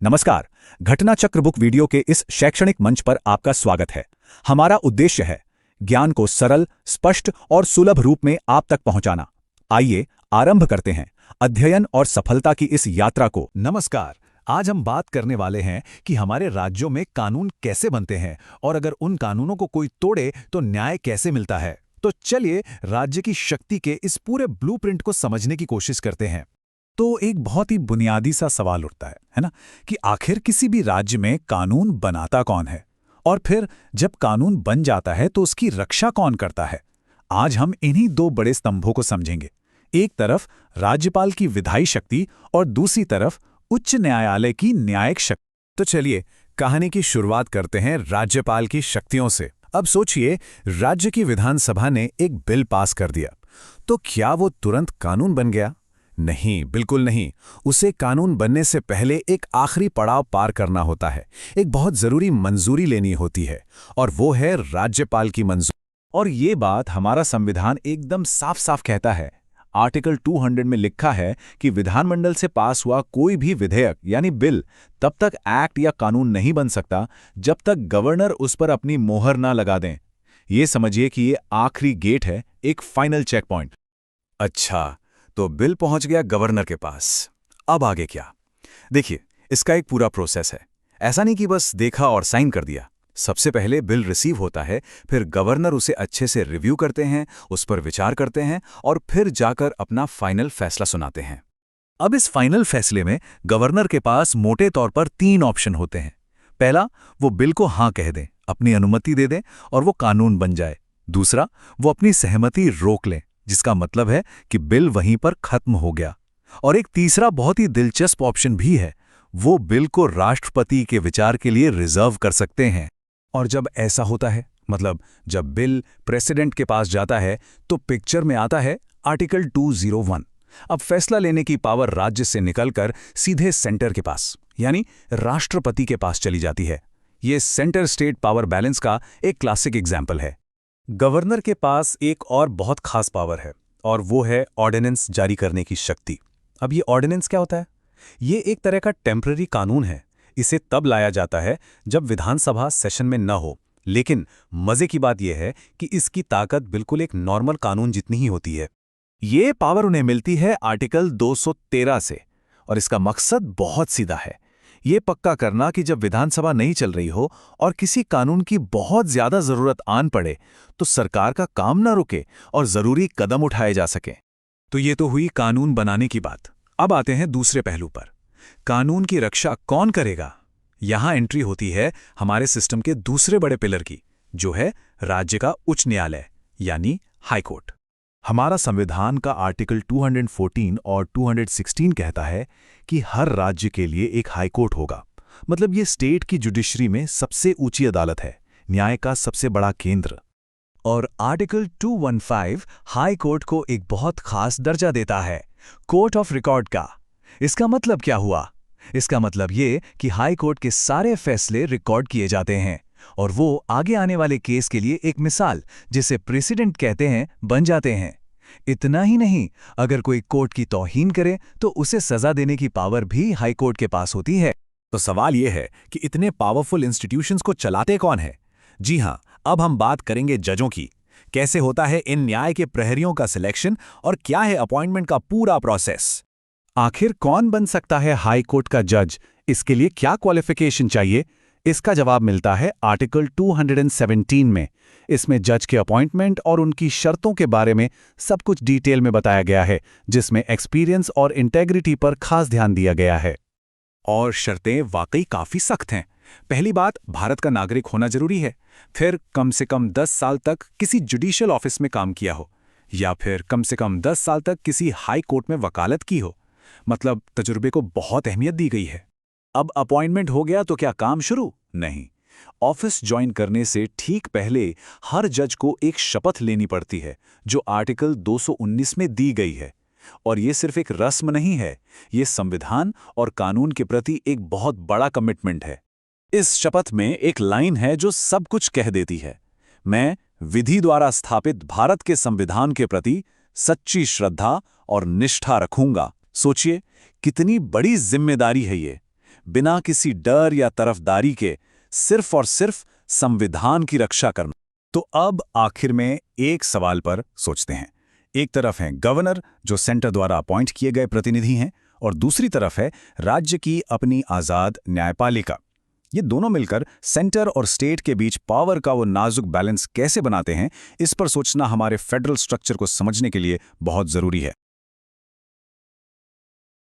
नमस्कार। घटना चक्र बुक वीडियो के इस शैक्षणिक मंच पर आपका स्वागत है। हमारा उद्देश्य है ज्ञान को सरल, स्पष्ट और सुलभ रूप में आप तक पहुंचाना। आइए आरंभ करते हैं अध्ययन और सफलता की इस यात्रा को। नमस्कार। आज हम बात करने वाले हैं कि हमारे राज्यों में कानून कैसे बनते हैं और अगर उन कानूनों को कोई तोड़े तो न्याय कैसे मिलता है। तो चलिए राज्य की शक्ति के इस पूरे ब्लूप्रिंट को समझने की कोशिश करते हैं। तो एक बहुत ही बुनियादी सा सवाल उठता है ना, कि आखिर किसी भी राज्य में कानून बनाता कौन है, और फिर जब कानून बन जाता है तो उसकी रक्षा कौन करता है। आज हम इन्हीं दो बड़े स्तंभों को समझेंगे। एक तरफ राज्यपाल की विधायी शक्ति और दूसरी तरफ उच्च न्यायालय की न्यायिक शक्ति। तो चलिए कहानी की शुरुआत करते हैं राज्यपाल की शक्तियों से। अब सोचिए, राज्य की विधानसभा ने एक बिल पास कर दिया, तो क्या वो तुरंत कानून बन गया? नहीं, बिल्कुल नहीं। उसे कानून बनने से पहले एक आखिरी पड़ाव पार करना होता है। एक बहुत जरूरी मंजूरी लेनी होती है, और वो है राज्यपाल की मंजूरी। और ये बात हमारा संविधान एकदम साफ साफ कहता है। आर्टिकल 200 में लिखा है कि विधानमंडल से पास हुआ कोई भी विधेयक यानी बिल तब तक एक्ट या कानून नहीं बन सकता जब तक गवर्नर उस पर अपनी मोहर ना लगा दें। ये समझिए कि ये आखिरी गेट है, एक फाइनल चेक पॉइंट। अच्छा, तो बिल पहुंच गया गवर्नर के पास। अब आगे क्या? देखिए, इसका एक पूरा प्रोसेस है। ऐसा नहीं कि बस देखा और साइन कर दिया। सबसे पहले बिल रिसीव होता है, फिर गवर्नर उसे अच्छे से रिव्यू करते हैं, उस पर विचार करते हैं और फिर जाकर अपना फाइनल फैसला सुनाते हैं। अब इस फाइनल फैसले में गवर्नर के पास मोटे तौर पर 3 ऑप्शन होते हैं। पहला, वो बिल को हाँ कह दें, अपनी अनुमति दे दें और वो कानून बन जाए। दूसरा, वो अपनी सहमति रोक लें, जिसका मतलब है कि बिल वहीं पर खत्म हो गया। और एक तीसरा बहुत ही दिलचस्प ऑप्शन भी है, वो बिल को राष्ट्रपति के विचार के लिए रिजर्व कर सकते हैं। और जब ऐसा होता है, मतलब जब बिल प्रेसिडेंट के पास जाता है, तो पिक्चर में आता है आर्टिकल 201। अब फैसला लेने की पावर राज्य से निकलकर सीधे सेंटर के पास यानी राष्ट्रपति के पास चली जाती है। ये सेंटर स्टेट पावर बैलेंस का एक क्लासिक एग्जाम्पल है। गवर्नर के पास एक और बहुत खास पावर है, और वो है ऑर्डिनेंस जारी करने की शक्ति। अब ये ऑर्डिनेंस क्या होता है? ये एक तरह का टेम्पररी कानून है। इसे तब लाया जाता है जब विधानसभा सेशन में न हो। लेकिन मजे की बात यह है कि इसकी ताकत बिल्कुल एक नॉर्मल कानून जितनी ही होती है। ये पावर उन्हें मिलती है आर्टिकल 213 से, और इसका मकसद बहुत सीधा है। ये पक्का करना कि जब विधानसभा नहीं चल रही हो और किसी कानून की बहुत ज्यादा जरूरत आन पड़े, तो सरकार का काम न रुके और जरूरी कदम उठाए जा सकें। तो ये तो हुई कानून बनाने की बात। अब आते हैं दूसरे पहलू पर। कानून की रक्षा कौन करेगा? यहां एंट्री होती है हमारे सिस्टम के दूसरे बड़े पिलर की, जो है राज्य का उच्च न्यायालय यानी हाईकोर्ट। हमारा संविधान का आर्टिकल 214 और 216 कहता है कि हर राज्य के लिए एक हाईकोर्ट होगा। मतलब ये स्टेट की जुडिशरी में सबसे ऊंची अदालत है, न्याय का सबसे बड़ा केंद्र। और आर्टिकल 215 हाई कोर्ट को एक बहुत खास दर्जा देता है, कोर्ट ऑफ रिकॉर्ड का। इसका मतलब क्या हुआ? इसका मतलब ये कि हाई कोर्ट के सारे फैसले रिकॉर्ड किए जाते हैं, और वो आगे आने वाले केस के लिए एक मिसाल, जिसे प्रेसिडेंट कहते हैं, बन जाते हैं। इतना ही नहीं, अगर कोई कोर्ट की तौहीन करे तो उसे सजा देने की पावर भी हाई कोर्ट के पास होती है। तो सवाल यह है कि इतने पावरफुल इंस्टीट्यूशंस को चलाते कौन है? जी हां, अब हम बात करेंगे जजों की। कैसे होता है इन न्याय के प्रहरियों का सिलेक्शन, और क्या है अपॉइंटमेंट का पूरा प्रोसेस। आखिर कौन बन सकता है हाई कोर्ट का जज? इसके लिए क्या क्वालिफिकेशन चाहिए? इसका जवाब मिलता है आर्टिकल 217 में। इसमें जज के अपॉइंटमेंट और उनकी शर्तों के बारे में सब कुछ डिटेल में बताया गया है, जिसमें एक्सपीरियंस और इंटेग्रिटी पर खास ध्यान दिया गया है। और शर्तें वाकई काफी सख्त हैं। पहली बात, भारत का नागरिक होना जरूरी है। फिर कम से कम 10 साल तक किसी जुडिशियल ऑफिस में काम किया हो, या फिर कम से कम 10 साल तक किसी हाई कोर्ट में वकालत की हो। मतलब तजुर्बे को बहुत अहमियत दी गई है। अब अपॉइंटमेंट हो गया तो क्या काम शुरू? नहीं। ऑफिस ज्वाइन करने से ठीक पहले हर जज को एक शपथ लेनी पड़ती है, जो आर्टिकल 219 में दी गई है। और ये सिर्फ एक रस्म नहीं है, ये संविधान और कानून के प्रति एक बहुत बड़ा कमिटमेंट है। इस शपथ में एक लाइन है जो सब कुछ कह देती है, मैं विधि द्वारा स्थापित भारत के संविधान के प्रति सच्ची श्रद्धा और निष्ठा रखूंगा। सोचिए, कितनी बड़ी जिम्मेदारी है ये। बिना किसी डर या तरफदारी के सिर्फ और सिर्फ संविधान की रक्षा करना। तो अब आखिर में एक सवाल पर सोचते हैं। एक तरफ हैं गवर्नर, जो सेंटर द्वारा अपॉइंट किए गए प्रतिनिधि हैं, और दूसरी तरफ है राज्य की अपनी आज़ाद न्यायपालिका। ये दोनों मिलकर सेंटर और स्टेट के बीच पावर का वो नाजुक बैलेंस कैसे बनाते हैं, इस पर सोचना हमारे फेडरल स्ट्रक्चर को समझने के लिए बहुत ज़रूरी है।